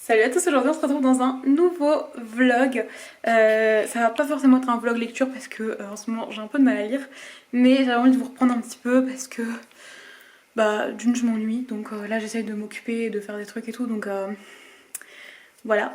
Salut à tous, aujourd'hui on se retrouve dans un nouveau vlog. Ça va pas forcément être un vlog lecture parce que en ce moment j'ai un peu de mal à lire, mais j'avais envie de vous reprendre un petit peu parce que d'une je m'ennuie, donc là j'essaye de m'occuper, de faire des trucs et tout, donc voilà.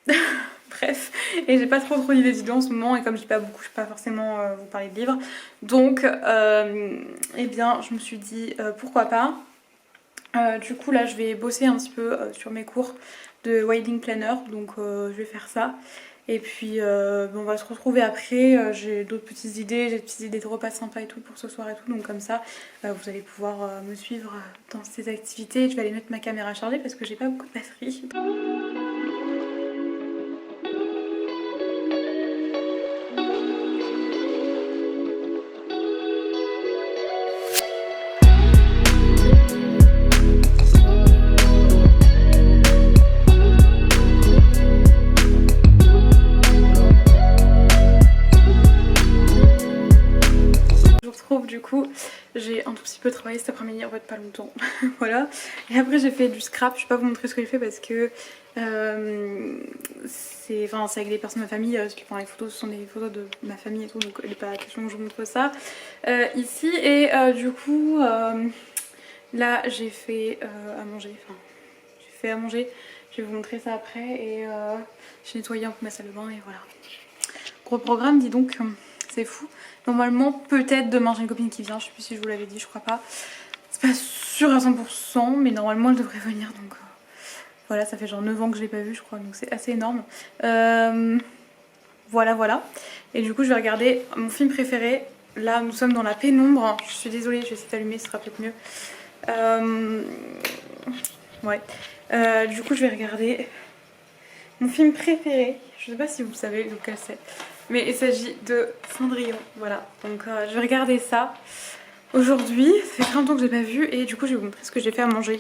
Bref, et j'ai pas trop d'idées de vidéos en ce moment, et comme je lis pas beaucoup, je peux pas forcément vous parler de livres, donc eh bien je me suis dit pourquoi pas. Du coup là je vais bosser un petit peu sur mes cours de Wedding Planner, donc je vais faire ça. Et puis on va se retrouver après, j'ai d'autres petites idées, j'ai des petites idées de repas sympas et tout pour ce soir et tout, donc comme ça vous allez pouvoir me suivre dans ces activités. Je vais aller mettre ma caméra chargée parce que j'ai pas beaucoup de batterie. Du coup j'ai un tout petit peu travaillé cet après-midi, en fait pas longtemps. Voilà, et après j'ai fait du scrap. Je vais pas vous montrer ce que j'ai fait parce que c'est avec des personnes de ma famille, ce qui prend les photos, ce sont des photos de ma famille et tout, donc il n'est pas question que je vous montre ça ici. Et du coup là j'ai fait à manger, je vais vous montrer ça après. Et j'ai nettoyé un peu ma salle de bain et voilà. Gros programme, dis donc, c'est fou. Normalement, peut-être demain j'ai une copine qui vient, je sais plus si je vous l'avais dit, je crois pas. C'est pas sûr à 100%, mais normalement elle devrait venir, donc voilà, ça fait genre 9 ans que je l'ai pas vue, je crois, donc c'est assez énorme. Voilà. Et du coup, je vais regarder mon film préféré. Là, nous sommes dans la pénombre. Je suis désolée, je vais essayer d'allumer, ce sera peut-être mieux. Ouais. Du coup, je vais regarder mon film préféré. Je sais pas si vous savez lequel c'est, mais il s'agit de Cendrillon. Voilà, donc je vais regarder ça aujourd'hui. Ça fait très longtemps que j'ai pas vu, et du coup je vais vous montrer ce que j'ai fait à manger.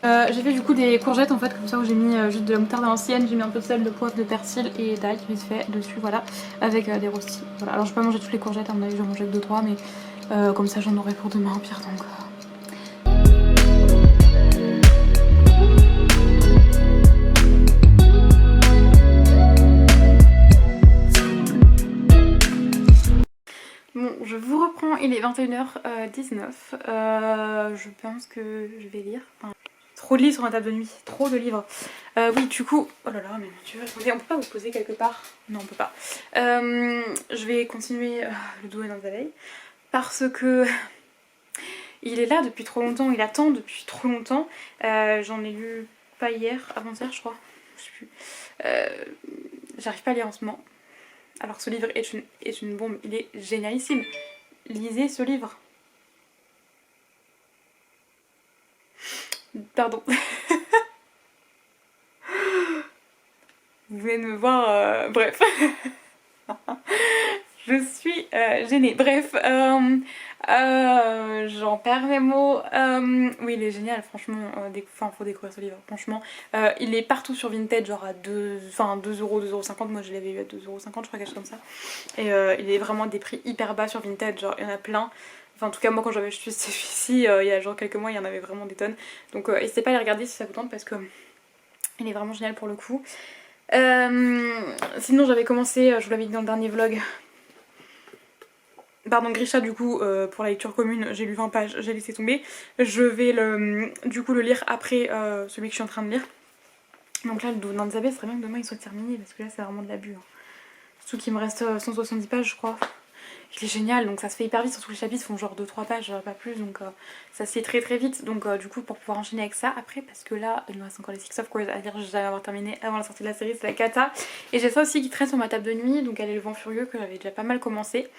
J'ai fait du coup des courgettes en fait, comme ça, où j'ai mis juste de la moutarde à l'ancienne, j'ai mis un peu de sel, de poivre, de persil et d'ail vite fait dessus, voilà, avec des rostis. Voilà, alors je vais pas manger toutes les courgettes, à mon avis je vais manger que 2-3, mais comme ça j'en aurai pour demain au pire, donc Bon, je vous reprends, il est 21h19. Je pense que je vais lire. Enfin, trop de livres sur ma table de nuit, trop de livres. Oui, du coup, oh là là, mais mon dieu, attendez, on peut pas vous poser quelque part? Non, on peut pas. Je vais continuer Le Doux et dans abeilles parce que il est là depuis trop longtemps, il attend depuis trop longtemps. J'en ai lu pas hier, avant-hier, je crois. Je sais plus. J'arrive pas à lire en ce moment. Alors ce livre est une bombe, il est génialissime. Lisez ce livre. Pardon. Vous venez de me voir, bref. Je suis gênée. Bref, j'en perds mes mots. Oui, il est génial, franchement. Faut découvrir ce livre, franchement. Il est partout sur Vinted, genre à 2€, 2,50€. Moi je l'avais eu à 2,50€, je crois, quelque chose comme ça. Et il est vraiment à des prix hyper bas sur Vinted, genre il y en a plein. Enfin, en tout cas, moi quand j'avais acheté celui-ci, il y a genre quelques mois, il y en avait vraiment des tonnes. Donc n'hésitez pas à les regarder si ça vous tente, parce que il est vraiment génial pour le coup. Sinon, j'avais commencé, je vous l'avais dit dans le dernier vlog, pardon, Grisha, du coup, pour la lecture commune, j'ai lu 20 pages, j'ai laissé tomber. Je vais du coup le lire après celui que je suis en train de lire. Donc là, le Doux dans Zabé, ce serait bien que demain il soit terminé, parce que là c'est vraiment de l'abus. Surtout qu'il me reste 170 pages, je crois. Il est génial, donc ça se fait hyper vite, surtout les chapitres font genre 2-3 pages, pas plus, donc ça se fait très très vite. Donc du coup, pour pouvoir enchaîner avec ça après, parce que là il me reste encore les Six of Crows à lire, j'allais avoir terminé avant la sortie de la série, c'est la cata. Et j'ai ça aussi qui traîne sur ma table de nuit, donc elle est Le Vent Furieux, que j'avais déjà pas mal commencé.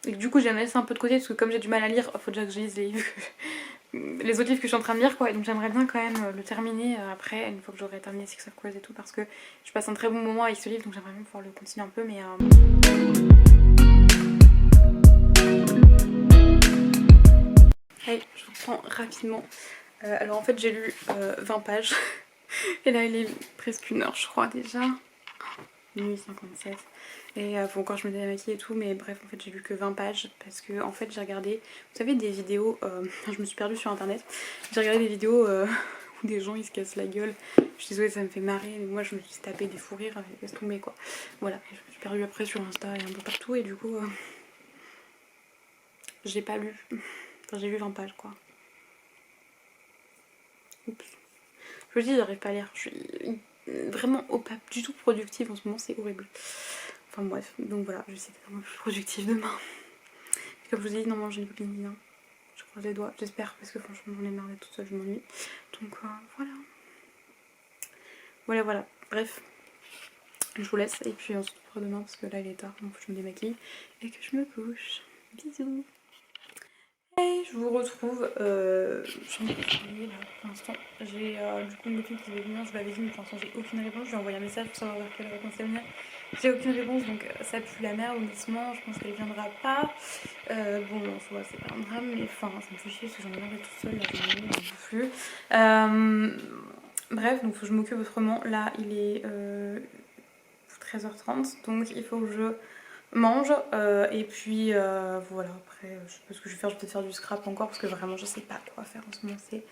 Et du coup j'ai laissé un peu de côté, parce que comme j'ai du mal à lire, faut déjà que je lise les livres les autres livres que je suis en train de lire, quoi. Et donc j'aimerais bien quand même le terminer après, une fois que j'aurai terminé Six of Crows et tout, parce que je passe un très bon moment avec ce livre, donc j'aimerais bien pouvoir le continuer un peu, mais allez, je reprends rapidement. Alors en fait j'ai lu 20 pages et là il est presque 1 heure, je crois, déjà. Minuit 57. Et bon, quand je me démaquille et tout, mais bref, en fait j'ai lu que 20 pages parce que en fait j'ai regardé, vous savez, des vidéos, je me suis perdue sur internet, j'ai regardé des vidéos où où des gens ils se cassent la gueule. Je suis désolée, ça me fait marrer, mais moi je me suis tapé des fous rires, laisse tomber quoi. Voilà, je me suis perdue après sur Insta et un peu partout, et du coup, j'ai pas lu. Enfin, j'ai lu 20 pages quoi. Oups. Je vous dis, j'arrive pas à lire. Je suis vraiment pas du tout productive en ce moment, c'est horrible. Enfin bref, donc voilà, je vais essayer d'être un peu plus productive demain. Comme je vous ai dit, normalement j'ai une copine dîner. Je croise les doigts, j'espère, parce que franchement j'en ai marre d'être toute seule, je m'ennuie. Donc voilà. Voilà. Bref, je vous laisse et puis on se retrouve demain parce que là il est tard, donc je me démaquille et que je me couche. Bisous. Hey, je vous retrouve. Je suis en train de travailler là pour l'instant. J'ai du coup une copine qui devait venir, je vous l'avais dit, mais pour l'instant j'ai aucune réponse. Je lui ai envoyé un message pour savoir vers quelle réponse elle venir. J'ai aucune réponse, donc ça pue la merde honnêtement. Je pense qu'elle viendra pas. Bon, en soi c'est pas un drame, mais enfin ça me fait chier parce que j'en ai marre d'être toute seule là, j'en ai plus. Bref, donc faut que je m'occupe autrement. Là il est 13h30, donc il faut que je mange et puis voilà, après je sais pas ce que je vais faire, je vais peut-être faire du scrap encore parce que vraiment je sais pas quoi faire en ce moment, c'est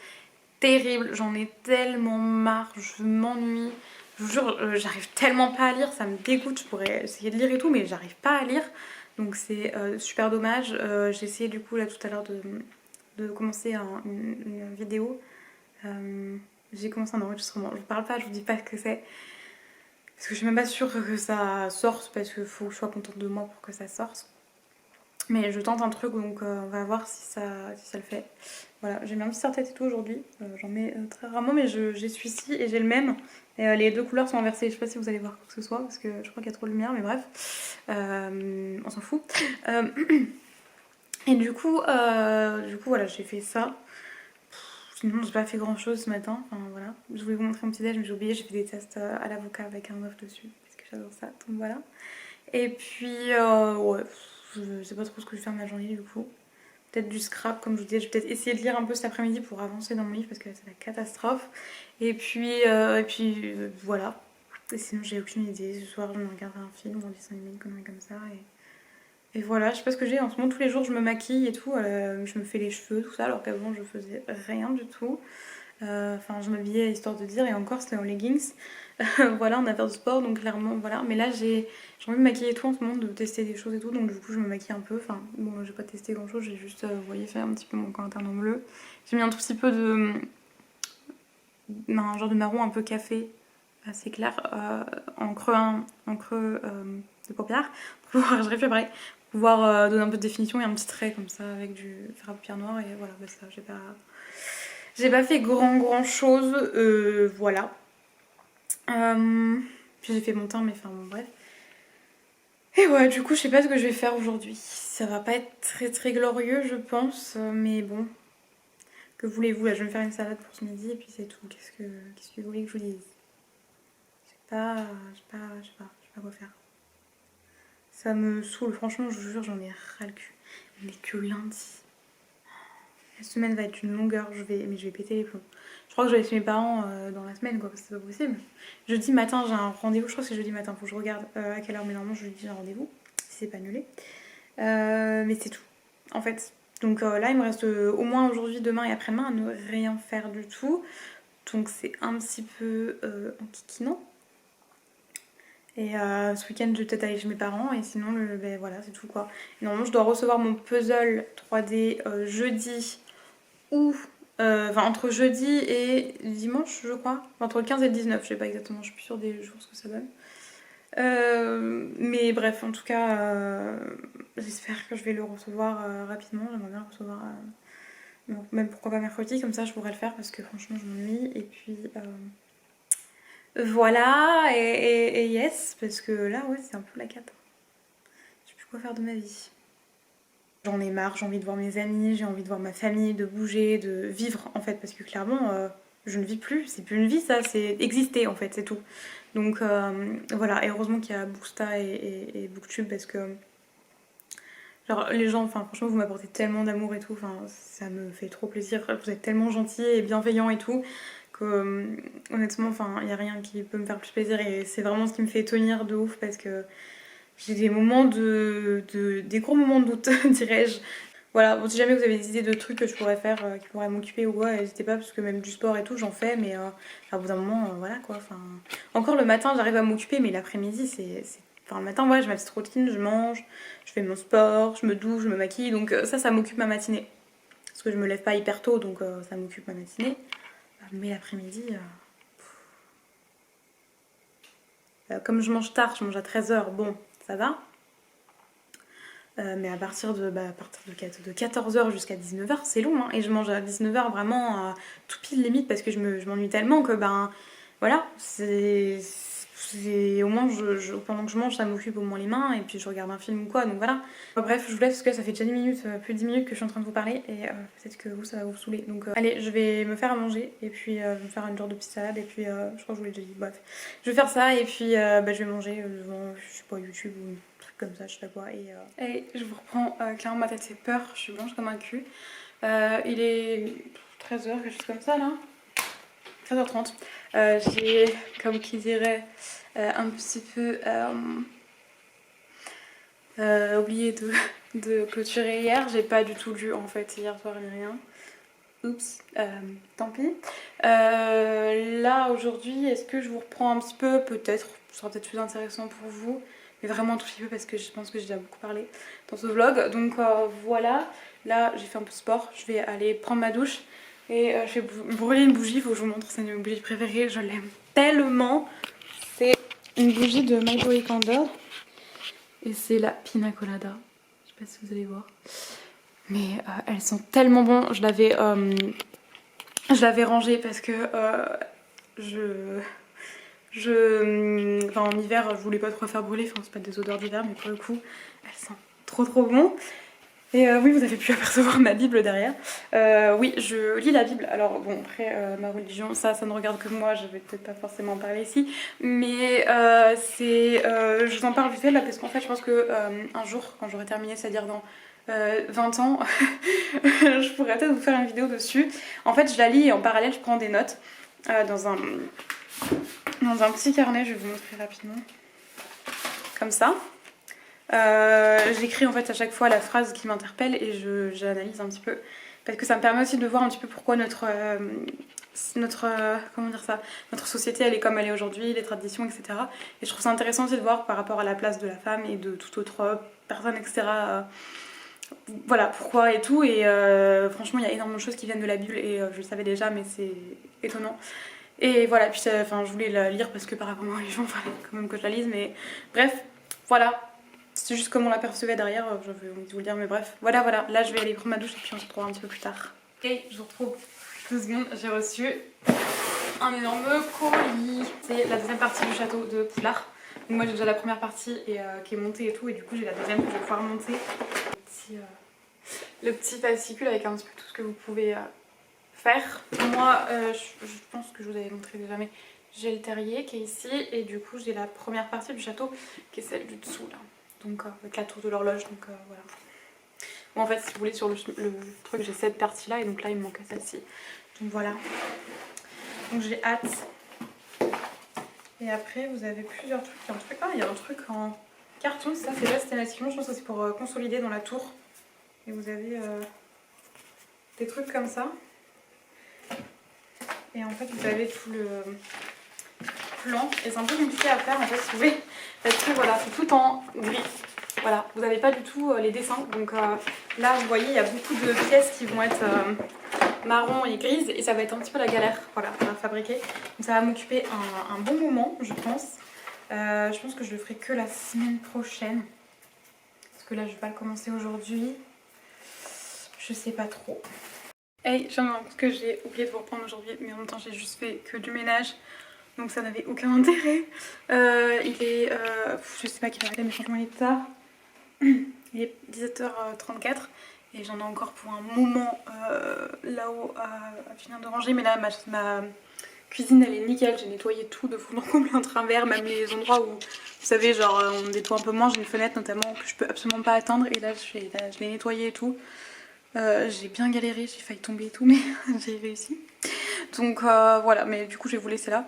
terrible, j'en ai tellement marre, je m'ennuie, je vous jure, j'arrive tellement pas à lire, ça me dégoûte, je pourrais essayer de lire et tout mais j'arrive pas à lire, donc c'est super dommage. J'ai essayé du coup là tout à l'heure de commencer une vidéo, j'ai commencé un enregistrement, je vous parle pas, je vous dis pas ce que c'est. Parce que je suis même pas sûre que ça sorte parce qu'il faut que je sois contente de moi pour que ça sorte. Mais je tente un truc donc on va voir si ça le fait. Voilà, j'ai mis un petit serre-tête et tout aujourd'hui. J'en mets très rarement mais j'ai celui-ci et j'ai le même. Et les deux couleurs sont inversées. Je sais pas si vous allez voir quoi que ce soit parce que je crois qu'il y a trop de lumière mais bref. On s'en fout. Et du coup voilà, j'ai fait ça. Sinon j'ai pas fait grand chose ce matin, enfin voilà. Je voulais vous montrer mon petit déj mais j'ai oublié, j'ai fait des tests à l'avocat avec un œuf dessus parce que j'adore ça, donc voilà. Et puis ouais, je sais pas trop ce que je vais faire ma journée du coup. Peut-être du scrap comme je vous disais, je vais peut-être essayer de lire un peu cet après-midi pour avancer dans mon livre parce que c'est la catastrophe. Et puis voilà. Et sinon j'ai aucune idée, ce soir je me regarderai un film ou un dessin animé, une connerie comme ça et voilà, je sais pas ce que j'ai en ce moment, tous les jours je me maquille et tout, je me fais les cheveux, tout ça, alors qu'avant je faisais rien du tout. Enfin, je m'habillais histoire de dire, et encore c'était en leggings. Voilà, en affaire de sport, donc clairement, voilà. Mais là j'ai envie de maquiller et tout en ce moment, de tester des choses et tout, donc du coup je me maquille un peu. Enfin, bon, j'ai pas testé grand chose, j'ai juste, vous voyez, fait un petit peu mon coin interne en bleu. J'ai mis un tout petit peu un genre de marron un peu café, assez clair, en creux de paupières, pour pouvoir, j'arrive plus à parler, pour pouvoir donner un peu de définition et un petit trait comme ça avec du fer à paupières noir, et voilà, bah ça, j'ai pas fait grand chose, voilà. Puis j'ai fait mon teint, mais enfin bon, bref. Et ouais, du coup, je sais pas ce que je vais faire aujourd'hui. Ça va pas être très glorieux, je pense, mais bon. Que voulez-vous? Là, je vais me faire une salade pour ce midi et puis c'est tout. Qu'est-ce que vous voulez que je vous dise? Je sais pas quoi faire. Ça me saoule, franchement, je vous jure, j'en ai ras le cul. On est que lundi. La semaine va être une longueur, mais je vais péter les plombs. Je crois que je vais laisser mes parents dans la semaine, quoi, parce que c'est pas possible. Jeudi matin, j'ai un rendez-vous, je crois que c'est jeudi matin, faut que je regarde à quelle heure, mais normalement, jeudi, j'ai un rendez-vous, si c'est pas annulé. Mais c'est tout, en fait. Donc là, il me reste au moins aujourd'hui, demain et après-demain à ne rien faire du tout. Donc c'est un petit peu enquiquinant. Et ce week-end, je vais peut-être aller chez mes parents et sinon, ben, voilà, c'est tout quoi. Et normalement, je dois recevoir mon puzzle 3D jeudi ou enfin entre jeudi et dimanche je crois, entre le 15 et le 19, je sais pas exactement, je suis plus sûre des jours ce que ça donne. Mais bref, en tout cas, j'espère que je vais le recevoir rapidement, j'aimerais bien le recevoir, même pourquoi pas mercredi, comme ça je pourrais le faire parce que franchement je m'ennuie. Et puis voilà, et yes, parce que là ouais c'est un peu la cata. Je sais plus quoi faire de ma vie. J'en ai marre, j'ai envie de voir mes amis, j'ai envie de voir ma famille, de bouger, de vivre en fait, parce que clairement je ne vis plus, c'est plus une vie ça, c'est exister en fait, c'est tout. Donc voilà, et heureusement qu'il y a Booksta et Booktube parce que genre les gens, enfin franchement vous m'apportez tellement d'amour et tout, enfin ça me fait trop plaisir, vous êtes tellement gentils et bienveillants et tout que honnêtement enfin il n'y a rien qui peut me faire plus plaisir et c'est vraiment ce qui me fait tenir de ouf parce que j'ai des moments des gros moments de doute dirais-je. Voilà, bon, si jamais vous avez des idées de trucs que je pourrais faire qui pourraient m'occuper ou quoi, n'hésitez pas parce que même du sport et tout j'en fais mais à bout d'un moment voilà quoi. Enfin, encore le matin j'arrive à m'occuper mais l'après-midi Enfin le matin voilà, je mets ma petite routine, je mange, je fais mon sport, je me douche, je me maquille donc ça m'occupe ma matinée. Parce que je me lève pas hyper tôt donc ça m'occupe ma matinée. Mais l'après-midi, comme je mange tard, je mange à 13h, bon ça va. Mais à partir de 14h jusqu'à 19h, c'est long, hein. Et je mange à 19h vraiment tout pile limite parce que je m'ennuie tellement que voilà, au moins pendant que je mange ça m'occupe au moins les mains et puis je regarde un film ou quoi, donc voilà. Bref, je vous laisse parce que ça fait déjà 10 minutes, plus de 10 minutes que je suis en train de vous parler et peut-être que vous ça va vous saouler. Donc allez, je vais me faire à manger et puis je vais me faire une genre de petite salade et puis je crois que je vous l'ai déjà dit, bref. Je vais faire ça et puis je vais manger devant, je sais pas, YouTube ou comme ça, je sais pas quoi. Et je vous reprends, clairement ma tête fait peur, je suis blanche comme un cul. Il est 13h, quelque chose comme ça là. 13h30. J'ai, comme qui dirait, un petit peu oublié de clôturer hier. J'ai pas du tout lu en fait hier soir ni rien. Oups, tant pis. Là aujourd'hui, est-ce que je vous reprends un petit peu? Peut-être, ce sera peut-être plus intéressant pour vous. Mais vraiment un tout petit peu parce que je pense que j'ai déjà beaucoup parlé dans ce vlog. Donc voilà, là j'ai fait un peu de sport, je vais aller prendre ma douche et je vais brûler une bougie, il faut que je vous montre, c'est une de mes bougies préférées, je l'aime tellement. C'est une bougie de My Joy Candle et c'est la Pina Colada, je sais pas si vous allez voir. Mais elles sont tellement bonnes, je l'avais rangée parce que enfin, en hiver, je voulais pas trop faire brûler, enfin c'est pas des odeurs d'hiver, mais pour le coup, elles sentent trop bon. Et oui, vous avez pu apercevoir ma Bible derrière. Oui, je lis la Bible. Alors bon, après, ma religion, ça ne regarde que moi, je vais peut-être pas forcément en parler ici. Mais je vous en parle vite fait là, parce qu'en fait, je pense que un jour, quand j'aurai terminé, c'est-à-dire dans 20 ans, je pourrais peut-être vous faire une vidéo dessus. En fait, je la lis et en parallèle, je prends des notes dans un petit carnet, je vais vous montrer rapidement. Comme ça. J'écris en fait à chaque fois la phrase qui m'interpelle et j'analyse un petit peu. Parce que ça me permet aussi de voir un petit peu pourquoi notre société elle est comme elle est aujourd'hui, les traditions, etc. Et je trouve ça intéressant aussi de voir par rapport à la place de la femme et de toute autre personne, etc. Voilà pourquoi et tout. Et franchement, il y a énormément de choses qui viennent de la Bible et je le savais déjà, mais c'est étonnant. Et voilà, puis je voulais la lire parce que par rapport à ma religion, il fallait quand même que je la lise, mais bref, voilà. C'est juste comme on l'apercevait derrière, j'avais envie de vous le dire, mais bref. Voilà, là je vais aller prendre ma douche et puis on se retrouvera un petit peu plus tard. Ok, je vous retrouve 2 secondes, j'ai reçu un énorme colis. C'est la deuxième partie du château de Poudlard. Donc moi j'ai déjà la première partie qui est montée et tout, et du coup j'ai la deuxième que je vais pouvoir monter. Le petit fascicule avec un petit peu tout ce que vous pouvez faire. Moi, je pense que je vous avais montré déjà, mais j'ai le terrier qui est ici et du coup j'ai la première partie du château qui est celle du dessous là. Donc avec la tour de l'horloge, donc voilà. Bon, en fait, si vous voulez, sur le truc, j'ai cette partie là et donc là il me manque celle-ci. Donc voilà. Donc j'ai hâte. Et après, vous avez plusieurs trucs. Il y a un truc en carton, ça c'est Destination. Je pense que c'est pour consolider dans la tour. Et vous avez des trucs comme ça. Et en fait, vous avez tout le plan. Et c'est un peu compliqué à faire en fait, si vous voulez. Parce que voilà, c'est tout en gris. Voilà, vous n'avez pas du tout les dessins. Donc là, vous voyez, il y a beaucoup de pièces qui vont être marron et grises. Et ça va être un petit peu la galère, voilà, à fabriquer. Donc ça va m'occuper un bon moment, je pense. Je pense que je le ferai que la semaine prochaine. Parce que là, je vais pas le commencer aujourd'hui. Je sais pas trop. Hey, je me rends compte que j'ai oublié de vous reprendre aujourd'hui, mais en même temps j'ai juste fait que du ménage, donc ça n'avait aucun intérêt. Il est, je sais pas quelle heure il est, mais franchement il est tard. Il est 17h34 et j'en ai encore pour un moment là-haut à finir de ranger, mais là ma cuisine elle est nickel, j'ai nettoyé tout de fond en comble en travers, même les endroits où vous savez genre on nettoie un peu moins, j'ai une fenêtre notamment que je peux absolument pas atteindre et là je l'ai nettoyé et tout. J'ai bien galéré, j'ai failli tomber et tout, mais j'ai réussi. Donc voilà, mais du coup je vais vous laisser là.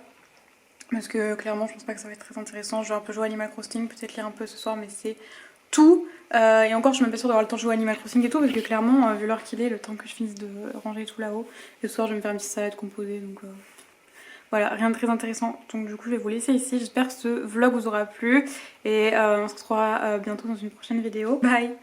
Parce que clairement je pense pas que ça va être très intéressant. Je vais un peu jouer à Animal Crossing, peut-être lire un peu ce soir, mais c'est tout. Et encore je suis même pas sûre d'avoir le temps de jouer à Animal Crossing et tout parce que clairement vu l'heure qu'il est, le temps que je finisse de ranger tout là-haut, et ce soir je vais me faire une petite salade composée donc voilà, rien de très intéressant. Donc du coup je vais vous laisser ici, j'espère que ce vlog vous aura plu et on se retrouvera bientôt dans une prochaine vidéo. Bye.